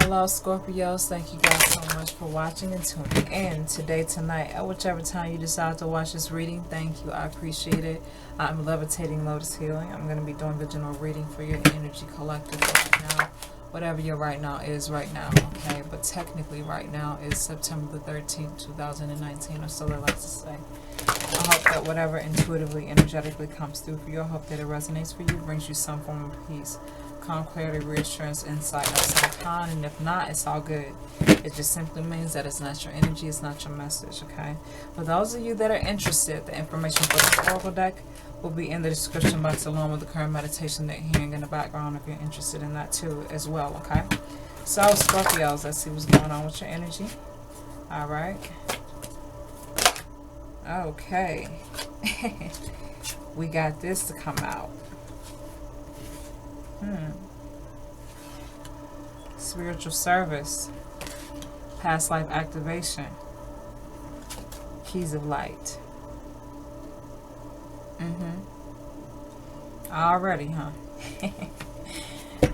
Hello Scorpios, thank you guys so much for watching and tuning in today, tonight, at whichever time you decide to watch this reading. Thank you, I appreciate it. I'm Levitating Lotus Healing. I'm going to be doing the general reading for your energy collective right now. Whatever your right now is right now, okay? But technically right now is September the 13th, 2019, or so they like to say. I hope that whatever intuitively, energetically comes through for you, I hope that it resonates for you, brings you some form of peace, calm, clarity, reassurance, insight of some kind, and if not, it's all good. It just simply means that it's not your energy, it's not your message, okay? For those of you that are interested, the information for this oracle deck will be in the description box along with the current meditation that you're hearing in the background if you're interested in that too as well, okay? So, Scorpios, let's see what's going on with your energy. All right. Okay. We got this to come out. Spiritual service, past life activation, keys of light. Already, huh?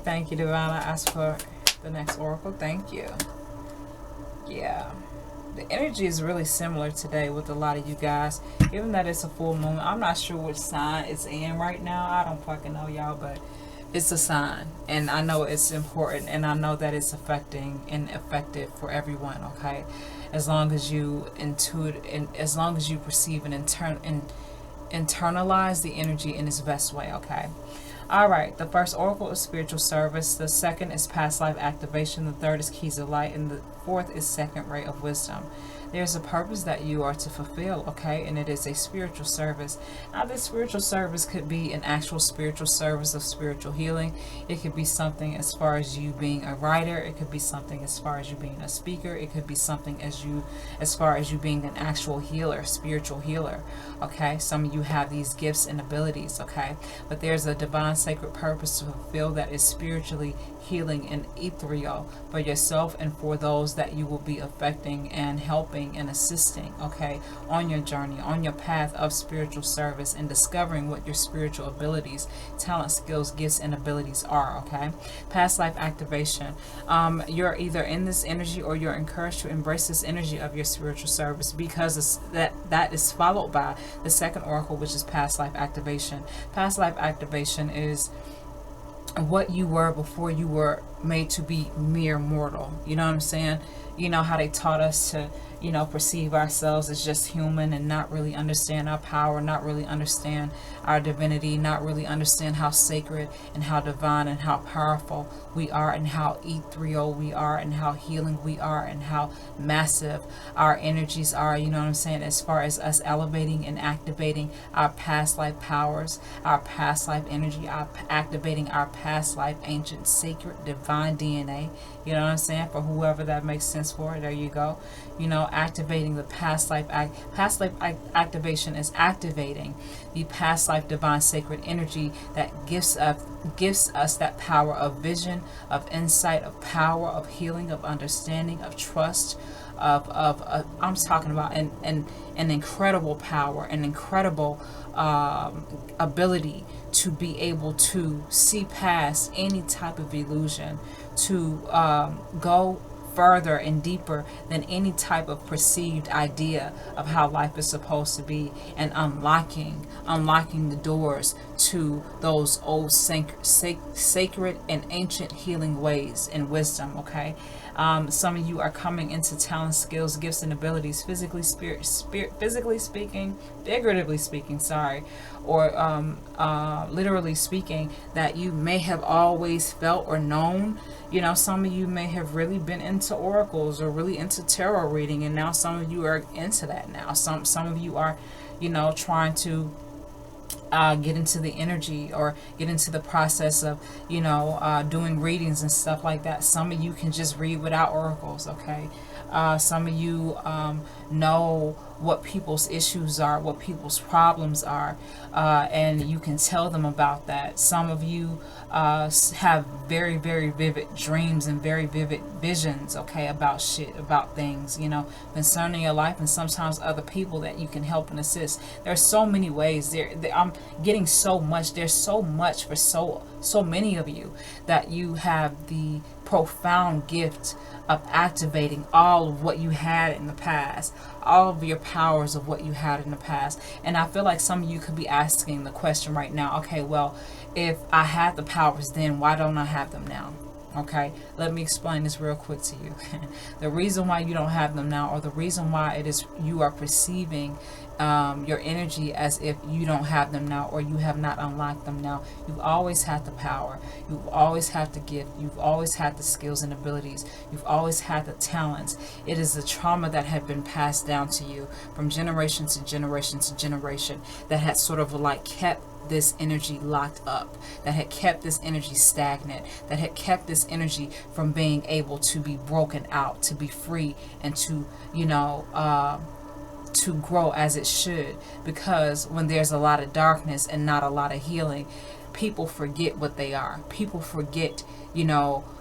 Thank you, Divine. I asked for the next oracle. Thank you. Yeah. The energy is really similar today with a lot of you guys. Given that it's a full moon, I'm not sure which sign it's in right now. I don't fucking know, y'all, but it's a sign. And I know it's important, and I know that it's affecting and effective for everyone, okay? As long as you intuit, and as long as you perceive and internalize the energy in its best way, okay? Alright, the first oracle is spiritual service, the second is past life activation, the third is keys of light, and the fourth is second ray of wisdom. There's a purpose that you are to fulfill, okay? And it is a spiritual service. Now, this spiritual service could be an actual spiritual service of spiritual healing. It could be something as far as you being a writer. It could be something as far as you being a speaker. It could be something as far as you being an actual healer, spiritual healer, okay? Some of you have these gifts and abilities, okay? But there's a divine sacred purpose to fulfill that is spiritually healing and ethereal for yourself and for those that you will be affecting and helping and assisting, okay, on your journey, on your path of spiritual service, and discovering what your spiritual abilities, talent, skills, gifts, and abilities are, okay? Past life activation. You're either in this energy or you're encouraged to embrace this energy of your spiritual service, because that is followed by the second oracle, which is past life activation. Past life activation is what you were before you were made to be mere mortal. You know what I'm saying? You know how they taught us to, you know, perceive ourselves as just human and not really understand our power, not really understand our divinity, not really understand how sacred and how divine and how powerful we are, and how ethereal we are, and how healing we are, and how massive our energies are. You know what I'm saying? As far as us elevating and activating our past life powers, our past life energy, activating our past life ancient sacred divine DNA. You know what I'm saying? For whoever that makes sense for, there you go. You know, activating the past life activation is activating the past life divine sacred energy that gives us that power of vision, of insight, of power, of healing, of understanding, of trust, of I'm talking about an incredible power, an incredible ability to be able to see past any type of illusion, to go further and deeper than any type of perceived idea of how life is supposed to be, and unlocking the doors to those old sacred and ancient healing ways and wisdom, okay? Some of you are coming into talent, skills, gifts, and abilities, physically speaking, figuratively speaking, or literally speaking, that you may have always felt or known. You know, some of you may have really been into oracles or really into tarot reading, and now some of you are into that now. Some of you are, you know, trying to get into the energy or get into the process of, you know, doing readings and stuff like that. Some of you can just read without oracles, okay? Some of you know what people's issues are, what people's problems are, and you can tell them about that. Some of you have very, very vivid dreams and very vivid visions, okay, about shit, about things, you know, concerning your life and sometimes other people that you can help and assist. There's so many ways. I'm getting so much. There's so much for so many of you, that you have the profound gift of activating all of what you had in the past, all of your powers of what you had in the past. And I feel like some of you could be asking the question right now, okay, well, if I had the powers then, why don't I have them now? Okay, let me explain this real quick to you. The reason why you don't have them now, or the reason why it is you are perceiving your energy as if you don't have them now, or you have not unlocked them now. You've always had the power. You've always had the gift. You've always had the skills and abilities. You've always had the talents. It is the trauma that had been passed down to you from generation to generation to generation that had sort of like kept this energy locked up, that had kept this energy stagnant, that had kept this energy from being able to be broken out, to be free, and to, to grow as it should. Because when there's a lot of darkness and not a lot of healing, people forget what they are. People forget,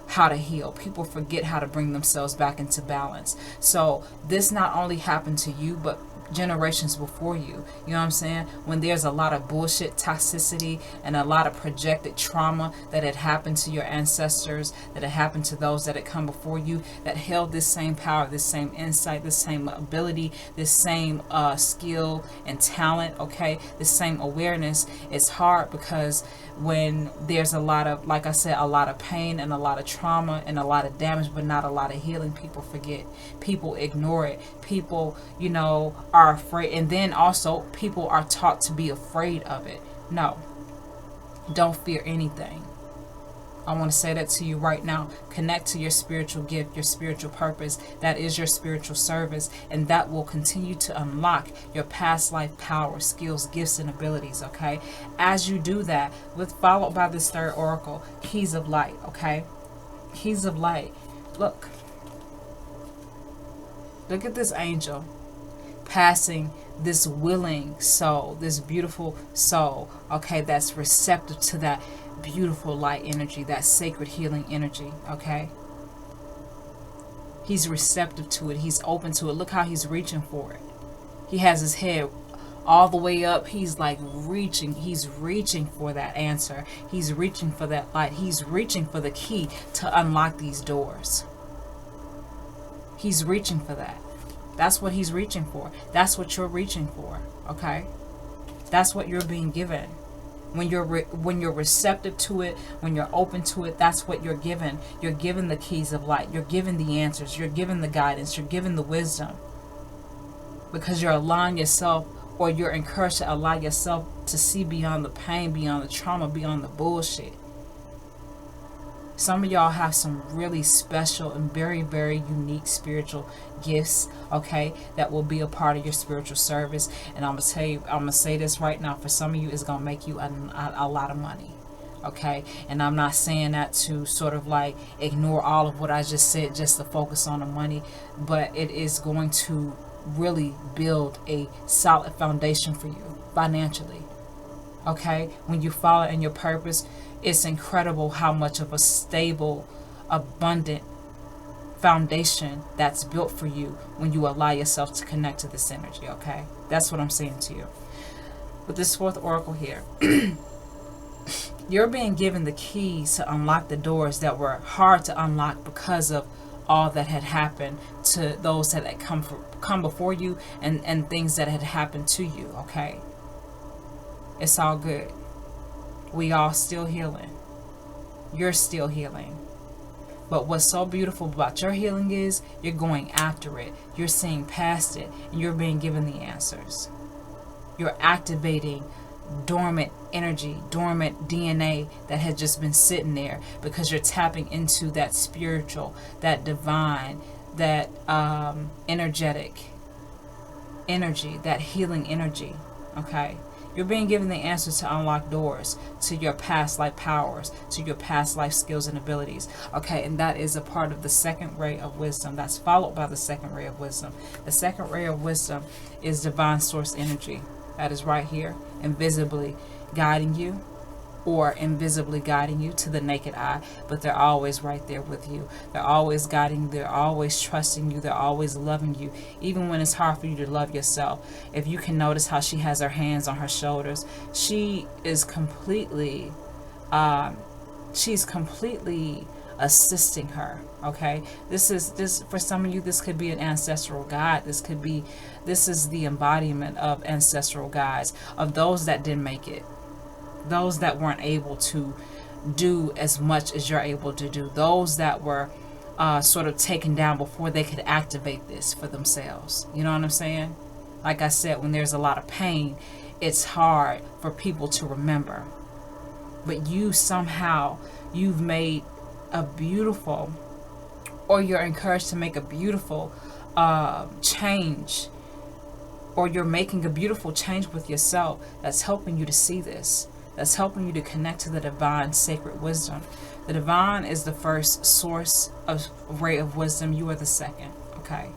how to heal. People forget how to bring themselves back into balance. So this not only happened to you, but generations before you. You know what I'm saying? When there's a lot of bullshit toxicity and a lot of projected trauma that had happened to your ancestors, that had happened to those that had come before you, that held this same power, this same insight, this same ability, this same skill and talent, okay, this same awareness. It's hard because when there's a lot of, like I said, a lot of pain and a lot of trauma and a lot of damage, but not a lot of healing, people forget. People ignore it. People, are afraid. And then also people are taught to be afraid of it. No, don't fear anything. I want to say that to you right now. Connect to your spiritual gift, your spiritual purpose. That is your spiritual service, and that will continue to unlock your past life power, skills, gifts, and abilities, okay? As you do that, followed by this third oracle, keys of light, okay? Keys of light. Look at this angel passing this willing soul, this beautiful soul, okay, that's receptive to that beautiful light energy, that sacred healing energy, okay? He's receptive to it. He's open to it. Look how he's reaching for it. He has his head all the way up. He's like reaching. He's reaching for that answer. He's reaching for that light. He's reaching for the key to unlock these doors. He's reaching for that. That's what he's reaching for. That's what you're reaching for, okay? That's what you're being given. When you're receptive to it, when you're open to it, that's what you're given. You're given the keys of light. You're given the answers. You're given the guidance. You're given the wisdom. Because you're allowing yourself, or you're encouraged to allow yourself to see beyond the pain, beyond the trauma, beyond the bullshit. Some of y'all have some really special and very, very unique spiritual gifts, okay, that will be a part of your spiritual service. And I'm going to say this right now. For some of you, it's going to make you a lot of money, okay? And I'm not saying that to sort of like ignore all of what I just said just to focus on the money. But it is going to really build a solid foundation for you financially, okay? When you follow in your purpose, it's incredible how much of a stable, abundant foundation that's built for you when you allow yourself to connect to this energy, okay? That's what I'm saying to you. With this fourth oracle here, you're being given the keys to unlock the doors that were hard to unlock because of all that had happened to those that had come before you, and things that had happened to you, okay? It's all good. We all still healing. You're still healing. But what's so beautiful about your healing is you're going after it. You're seeing past it, and you're being given the answers. You're activating dormant energy, dormant DNA that had just been sitting there, because you're tapping into that spiritual, that divine, that energetic energy, that healing energy, okay? You're being given the answers to unlock doors to your past life powers, to your past life skills and abilities. Okay, and that is a part of the second ray of wisdom. That's followed by the second ray of wisdom. The second ray of wisdom is divine source energy. That is right here, invisibly guiding you, or invisibly guiding you to the naked eye, but they're always right there with you. They're always guiding you. They're always trusting you. They're always loving you, even when it's hard for you to love yourself. If you can notice how she has her hands on her shoulders, she is completely assisting her. Okay, this for some of you, this could be an ancestral guide. This is the embodiment of ancestral guides, of those that didn't make it, those that weren't able to do as much as you're able to do, those that were sort of taken down before they could activate this for themselves. You know what I'm saying? Like I said, when there's a lot of pain, it's hard for people to remember. But you somehow, you've made a beautiful, or you're encouraged to make a beautiful change, or you're making a beautiful change with yourself that's helping you to see this, that's helping you to connect to the divine sacred wisdom. The divine is the first source of ray of wisdom. You are the second. Okay.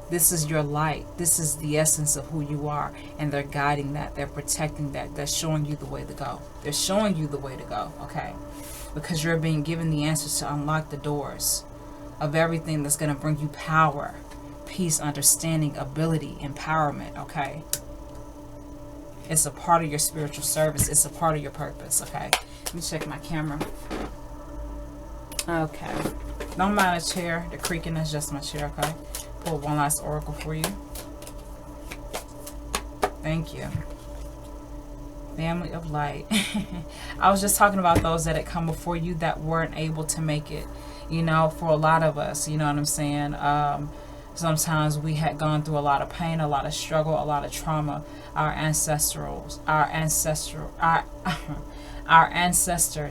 This is your light. This is the essence of who you are. And they're guiding that. They're protecting that. They're showing you the way to go. They're showing you the way to go. Okay. Because you're being given the answers to unlock the doors of everything that's going to bring you power, peace, understanding, ability, empowerment. Okay. It's a part of your spiritual service. It's a part of your purpose. Okay. Let me check my camera. Okay. Don't mind the chair. The creaking is just my chair. Okay. Pull one last oracle for you. Thank you. Family of light. I was just talking about those that had come before you that weren't able to make it. You know, for a lot of us, you know what I'm saying? Sometimes we had gone through a lot of pain, a lot of struggle, a lot of trauma. Our ancestors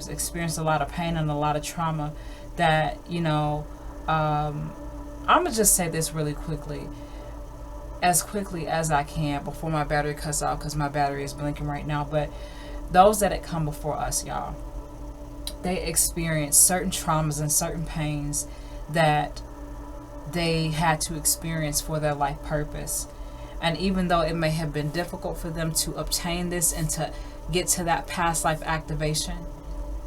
experienced a lot of pain and a lot of trauma that, you know, I'm going to just say this really quickly as I can before my battery cuts off, because my battery is blinking right now. But those that had come before us, y'all, they experienced certain traumas and certain pains that they had to experience for their life purpose. And even though it may have been difficult for them to obtain this and to get to that past life activation,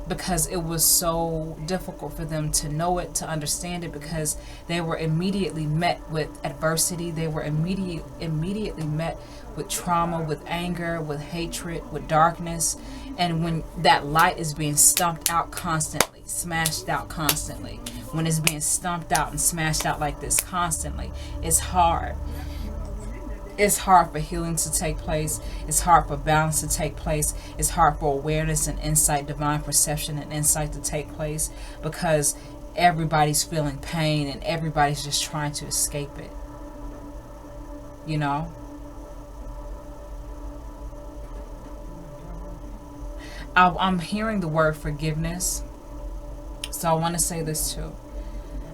because it was so difficult for them to know it, to understand it, because they were immediately met with adversity. They were immediately met with trauma, with anger, with hatred, with darkness. And when that light is being stumped out constantly, smashed out constantly, when it's being stumped out and smashed out like this constantly, it's hard. It's hard for healing to take place. It's hard for balance to take place. It's hard for awareness and insight, divine perception and insight to take place, because everybody's feeling pain and everybody's just trying to escape it. You know? I'm hearing the word forgiveness. So I want to say this too.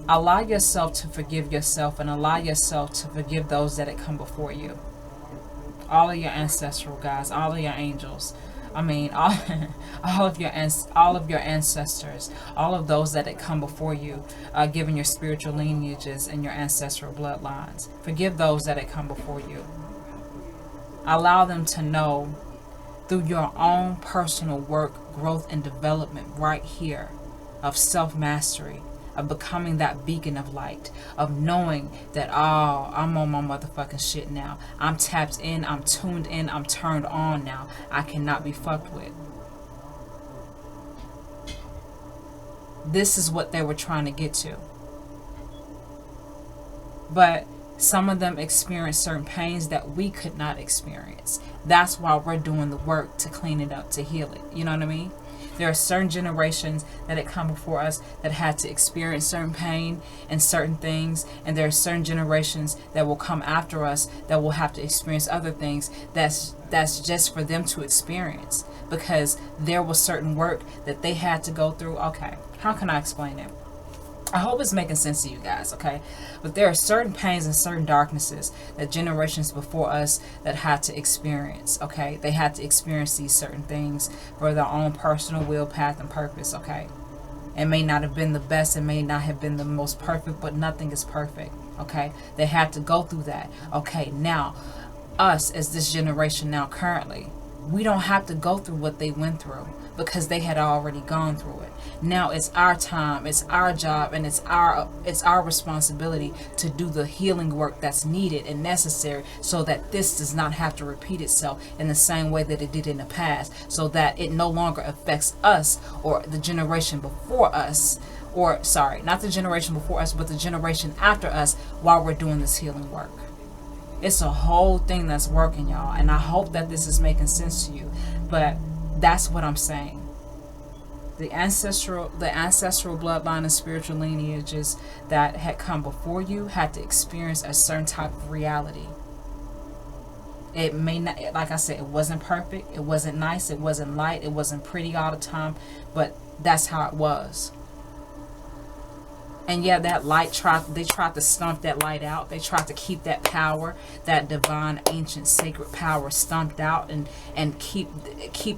Allow yourself to forgive yourself, and allow yourself to forgive those that had come before you. All of your ancestral guides, all of your angels. I mean, all of your ancestors, all of those that had come before you, given your spiritual lineages and your ancestral bloodlines. Forgive those that had come before you. Allow them to know through your own personal work, growth, and development right here of self-mastery, of becoming that beacon of light, of knowing that, oh, I'm on my motherfucking shit now. I'm tapped in, I'm tuned in, I'm turned on now. I cannot be fucked with. This is what they were trying to get to. But some of them experienced certain pains that we could not experience. That's why we're doing the work to clean it up, to heal it. You know what I mean? There are certain generations that had come before us that had to experience certain pain and certain things. And there are certain generations that will come after us that will have to experience other things that's just for them to experience, because there was certain work that they had to go through. Okay, how can I explain it? I hope it's making sense to you guys, okay? But there are certain pains and certain darknesses that generations before us that had to experience, okay? They had to experience these certain things for their own personal will, path, and purpose, okay? It may not have been the best, it may not have been the most perfect, but nothing is perfect, okay? They had to go through that. Okay, now, us as this generation now currently, we don't have to go through what they went through because they had already gone through it. Now it's our time, it's our job, and it's our responsibility to do the healing work that's needed and necessary so that this does not have to repeat itself in the same way that it did in the past, so that it no longer affects us or the generation before us, or sorry, not the generation before us, but the generation after us while we're doing this healing work. It's a whole thing that's working, y'all, and I hope that this is making sense to you. But that's what I'm saying. The ancestral bloodline and spiritual lineages that had come before you had to experience a certain type of reality. It may not, like I said, it wasn't perfect, it wasn't nice, it wasn't light, it wasn't pretty all the time, but that's how it was. And yeah, that light they tried to stomp that light out. They tried to keep that power, that divine, ancient, sacred power stumped out and keep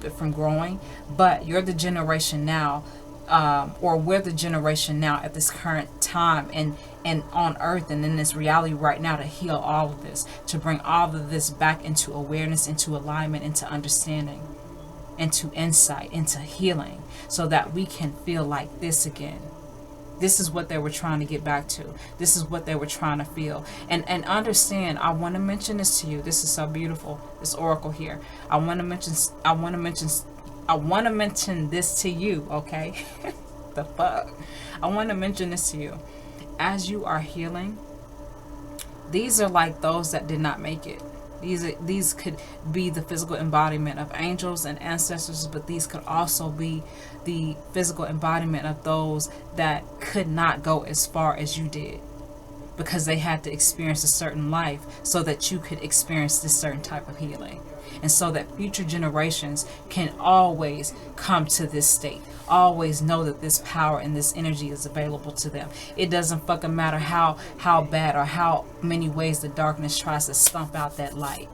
it from growing. But you're the generation now, or we're the generation now at this current time and on earth and in this reality right now to heal all of this, to bring all of this back into awareness, into alignment, into understanding, into insight, into healing, so that we can feel like this again. This is what they were trying to get back to. This is what they were trying to feel. And understand, I want to mention this to you. This is so beautiful. This oracle here. I want to mention this to you, okay? The fuck. I want to mention this to you. As you are healing, these are like those that did not make it. These could be the physical embodiment of angels and ancestors, but these could also be the physical embodiment of those that could not go as far as you did because they had to experience a certain life so that you could experience this certain type of healing, and so that future generations can always come to this state, always know that this power and this energy is available to them. It doesn't fucking matter how bad or how many ways the darkness tries to stomp out that light.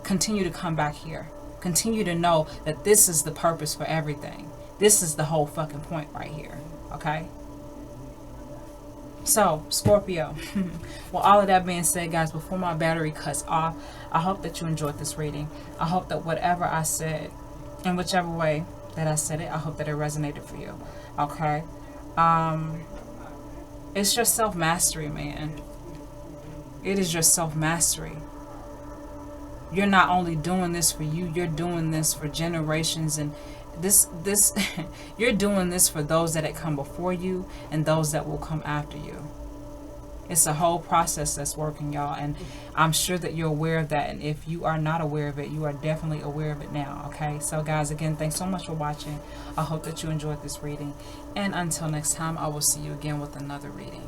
Continue to come back here. Continue to know that this is the purpose for everything. This is the whole fucking point right here. Okay? So, Scorpio. Well, all of that being said, guys, before my battery cuts off, I hope that you enjoyed this reading. I hope that whatever I said, in whichever way that I said it, I hope that it resonated for you. Okay? It's your self-mastery, man. It is your self-mastery. You're not only doing this for you, you're doing this for generations, and this you're doing this for those that had come before you and those that will come after you. It's a whole process that's working, y'all, and I'm sure that you're aware of that, and if you are not aware of it, you are definitely aware of it now. Okay, so guys, again, thanks so much for watching. I hope that you enjoyed this reading, and until next time, I will see you again with another reading.